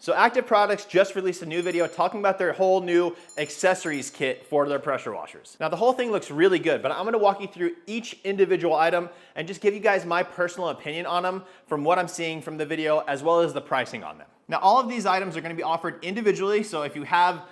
So Active Products just released a new video talking about their whole new accessories kit for their pressure washers. Now the whole thing looks really good, but I'm gonna walk you through each individual item and just give you guys my personal opinion on them from what I'm seeing from the video, as well as the pricing on them. Now all of these items are gonna be offered individually, so if you have,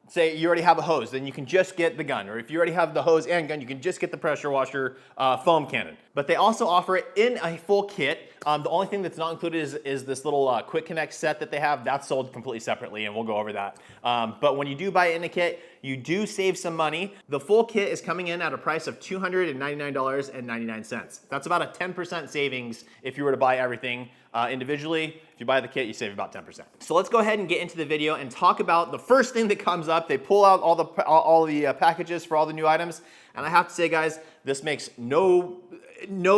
say you already have a hose, then you can just get the gun. Or if you already have the hose and gun, you can just get the pressure washer foam cannon. But they also offer it in a full kit. The only thing that's not included is this little quick connect set that they have. That's sold completely separately, and we'll go over that. But when you do buy it in a kit, you do save some money. The full kit is coming in at a price of $299.99. That's about a 10% savings if you were to buy everything individually. If you buy the kit, you save about 10%. So let's go ahead and get into the video and talk about the first thing that comes up. They pull out all the packages for all the new items, and I have to say, guys, this makes no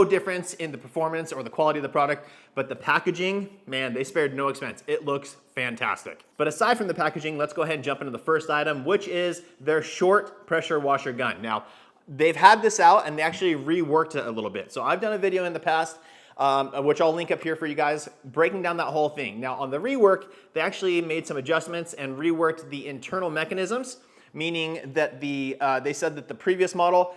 difference in the performance or the quality of the product, but the packaging, man, they spared no expense. It looks fantastic. But aside from the packaging, let's go ahead and jump into the first item, which is their short pressure washer gun. Now, they've had this out and they actually reworked it a little bit. So I've done a video in the past, which I'll link up here for you guys, breaking down that whole thing. Now on the rework, they actually made some adjustments and reworked the internal mechanisms, meaning that they said that the previous model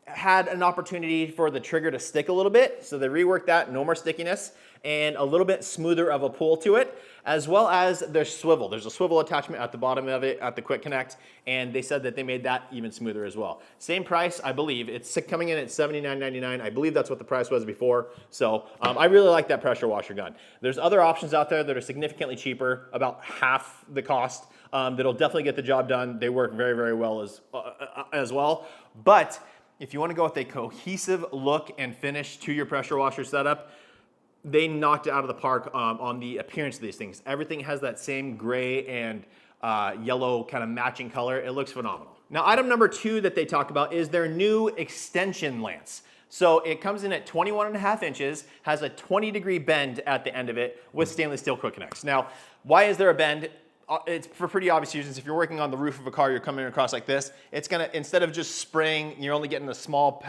had an opportunity for the trigger to stick a little bit. So they reworked that, no more stickiness, and a little bit smoother of a pull to it, as well as their swivel. There's a swivel attachment at the bottom of it at the quick connect, and they said that they made that even smoother as well. Same price, I believe. It's coming in at $79.99. I believe that's what the price was before. So I really like that pressure washer gun. There's other options out there that are significantly cheaper, about half the cost, that'll definitely get the job done. They work very, very well as well. But if you want to go with a cohesive look and finish to your pressure washer setup, they knocked it out of the park on the appearance of these things. Everything has that same gray and yellow kind of matching color. It looks phenomenal. Now, item number 2 that they talk about is their new extension lance. So it comes in at 21.5 inches, has a 20-degree bend at the end of it with stainless steel quick connects. Now, why is there a bend? It's for pretty obvious reasons. If you're working on the roof of a car, you're coming across like this, it's gonna, instead of just spraying, you're only getting a small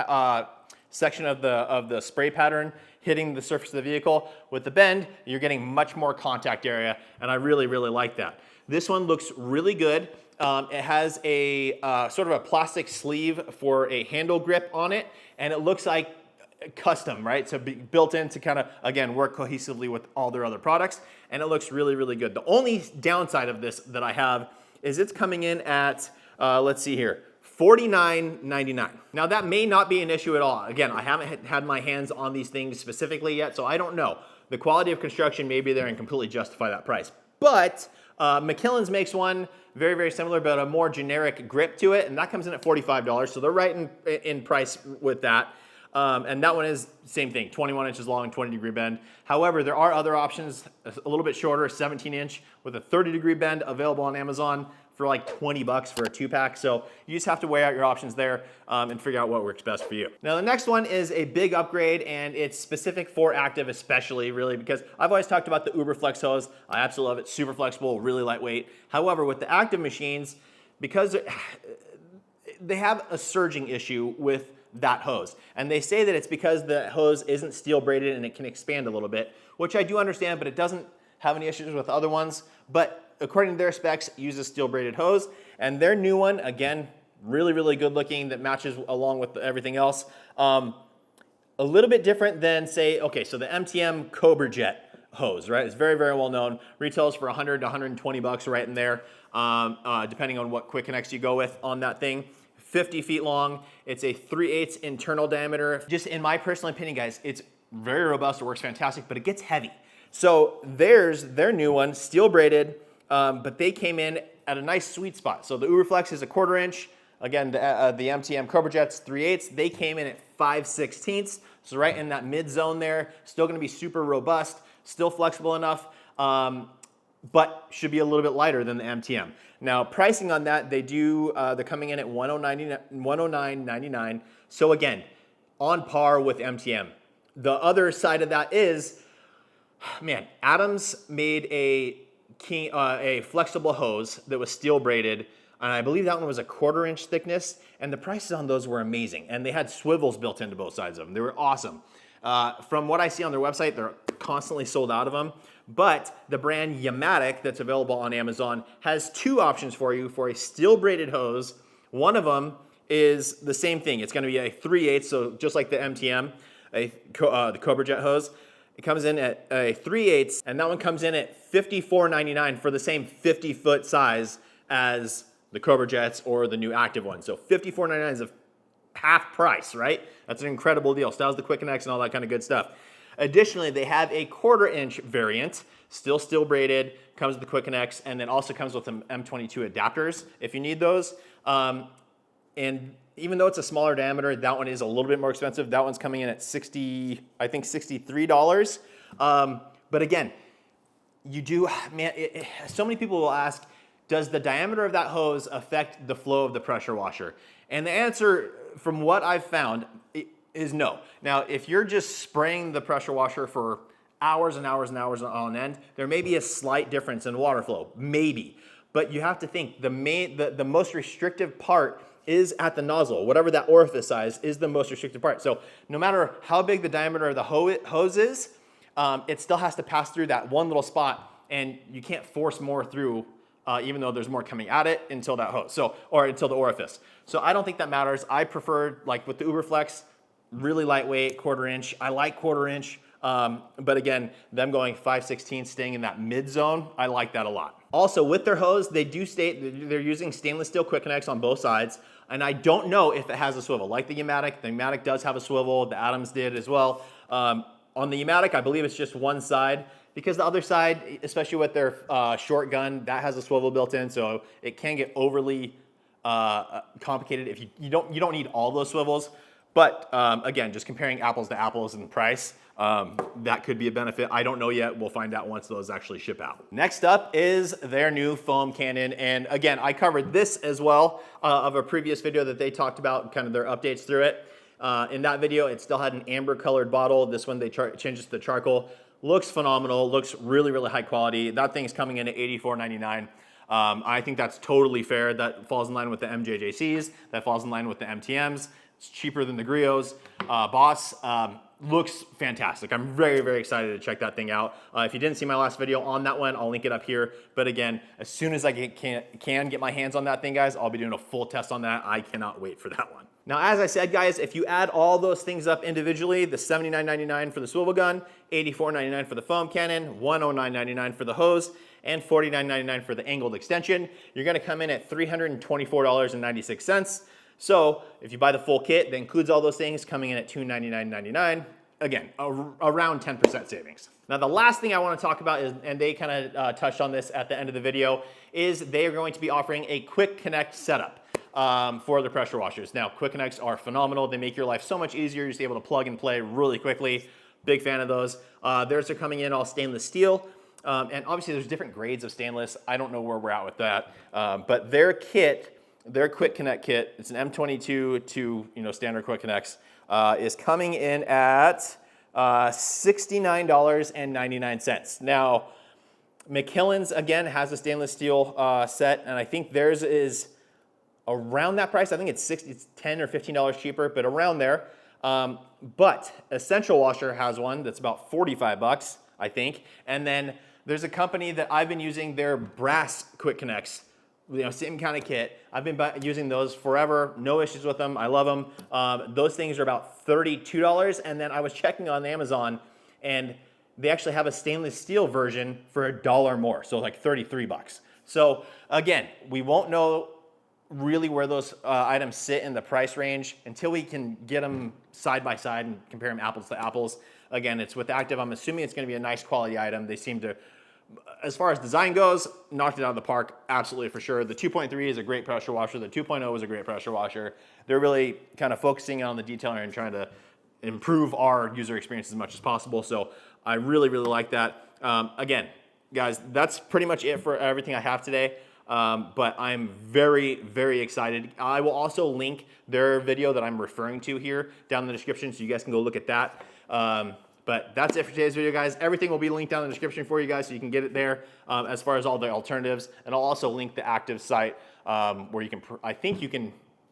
section of the spray pattern hitting the surface of the vehicle. With the bend, you're getting much more contact area, and I really, really like that. This one looks really good. It has a sort of a plastic sleeve for a handle grip on it, and it looks like custom, right? So built in to kind of, again, work cohesively with all their other products, and it looks really, really good. The only downside of this that I have is it's coming in at, let's see here, $49.99. Now that may not be an issue at all. Again, I haven't had my hands on these things specifically yet, so I don't know. The quality of construction may be there and completely justify that price. But McKillen's makes one very, very similar, but a more generic grip to it, and that comes in at $45, so they're right in price with that. And that one is same thing, 21 inches long, 20-degree bend. However, there are other options, a little bit shorter, 17-inch with a 30-degree bend available on Amazon for like 20 bucks for a 2-pack. So you just have to weigh out your options there and figure out what works best for you. Now the next one is a big upgrade, and it's specific for active especially, really, because I've always talked about the Uber Flex hose. I absolutely love it, super flexible, really lightweight. However, with the active machines, because they have a surging issue with that hose. And they say that it's because the hose isn't steel braided and it can expand a little bit, which I do understand, but it doesn't have any issues with other ones. But according to their specs, it uses steel braided hose. And their new one, again, really, really good looking, that matches along with everything else. A little bit different than, say, okay, so the MTM Cobra Jet hose, right? It's very, very well known. Retails for 100 to 120 bucks right in there, depending on what quick connects you go with on that thing. 50 feet long. It's a 3/8 internal diameter. Just in my personal opinion, guys, it's very robust. It works fantastic, but it gets heavy. So there's their new one, steel braided, but they came in at a nice sweet spot. So the Uberflex is a 1/4 inch. Again, the MTM Cobra Jet's 3/8. They came in at 5/16. So right in that mid zone there. Still gonna be super robust, still flexible enough, but should be a little bit lighter than the MTM. Now, pricing on that, they're coming in at $109.99. So again, on par with MTM. The other side of that is, man, Adams made a flexible hose that was steel braided, and I believe that one was a 1/4 inch thickness, and the prices on those were amazing. And they had swivels built into both sides of them. They were awesome. From what I see on their website, they're constantly sold out of them. But the brand Yamatic that's available on Amazon has two options for you for a steel braided hose. One of them is the same thing. It's going to be a 3/8, so just like the MTM, the Cobra Jet hose. It comes in at a 3/8, and that one comes in at $54.99 for the same 50-foot size as the Cobra Jets or the new active one. So $54.99 is a half price, right? That's an incredible deal. Styles the Quick Connects and all that kind of good stuff. Additionally, they have a 1/4-inch variant, still steel braided, comes with the Quick Connects, and then also comes with some M22 adapters if you need those. And even though it's a smaller diameter, that one is a little bit more expensive. That one's coming in at $63. But again, you do, man, so many people will ask, does the diameter of that hose affect the flow of the pressure washer? And the answer, from what I've found, is no. Now, if you're just spraying the pressure washer for hours and hours and hours on end, there may be a slight difference in water flow, maybe. But you have to think, the most restrictive part is at the nozzle. Whatever that orifice size is the most restrictive part. So no matter how big the diameter of the hose is, it still has to pass through that one little spot, and you can't force more through even though there's more coming at it until that hose, or until the orifice. So I don't think that matters. I prefer, like with the Uberflex, really lightweight, 1/4-inch. I like 1/4-inch, but again, them going 5/16, staying in that mid zone, I like that a lot. Also, with their hose, they do state they're using stainless steel Quick Connects on both sides, and I don't know if it has a swivel. Like the Yamatic does have a swivel, the Adams did as well. On the Yamatic, I believe it's just one side, because the other side, especially with their short gun, that has a swivel built in, so it can get overly complicated if you don't need all those swivels. But again, just comparing apples to apples in price, that could be a benefit. I don't know yet. We'll find out once those actually ship out. Next up is their new foam cannon. And again, I covered this as well of a previous video that they talked about, kind of their updates through it. In that video, it still had an amber colored bottle. This one, they changed it to charcoal. Looks phenomenal, looks really, really high quality. That thing's coming in at $84.99. I think that's totally fair. That falls in line with the MJJCs. That falls in line with the MTMs. It's cheaper than the Griots. Boss looks fantastic. I'm very, very excited to check that thing out. If you didn't see my last video on that one, I'll link it up here. But again, as soon as I can get my hands on that thing, guys, I'll be doing a full test on that. I cannot wait for that one. Now, as I said, guys, if you add all those things up individually, the $79.99 for the swivel gun, $84.99 for the foam cannon, $109.99 for the hose, and $49.99 for the angled extension, you're gonna come in at $324.96. So if you buy the full kit that includes all those things, coming in at $299.99, again, around 10% savings. Now, the last thing I want to talk about is, and they kind of touched on this at the end of the video, is they are going to be offering a Quick Connect setup for the pressure washers. Now, Quick Connects are phenomenal. They make your life so much easier. You're just able to plug and play really quickly. Big fan of those. Theirs are coming in all stainless steel. And obviously, there's different grades of stainless. I don't know where we're at with that. But their kit, their Quick Connect kit, it's an M22 to standard Quick Connects, is coming in at $69.99. Now, McKillen's, again, has a stainless steel set, and I think theirs is around that price. I think it's $10 or $15 cheaper, but around there. But Essential Washer has one that's about $45, I think. And then there's a company that I've been using their brass Quick Connects, same kind of kit. I've been using those forever, no issues with them. I love them. Those things are about $32, and then I was checking on Amazon, and they actually have a stainless steel version for $1 more, so like $33. So again, we won't know really where those items sit in the price range until we can get them side by side and compare them apples to apples. Again, it's with Active. I'm assuming it's going to be a nice quality item. They seem to, as far as design goes, knocked it out of the park, absolutely for sure. The 2.3 is a great pressure washer. The 2.0 is a great pressure washer. They're really kind of focusing on the detailing and trying to improve our user experience as much as possible. So I really, really like that. Again, guys, that's pretty much it for everything I have today. But I'm very, very excited. I will also link their video that I'm referring to here down in the description, so you guys can go look at that. But that's it for today's video, guys. Everything will be linked down in the description for you guys, so you can get it there as far as all the alternatives. And I'll also link the Active site where you can, I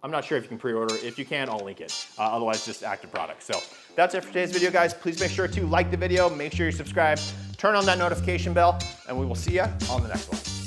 I'm not sure if you can pre-order. If you can, I'll link it. Otherwise, just active product. So that's it for today's video, guys. Please make sure to like the video, make sure you subscribe, turn on that notification bell, and we will see you on the next one.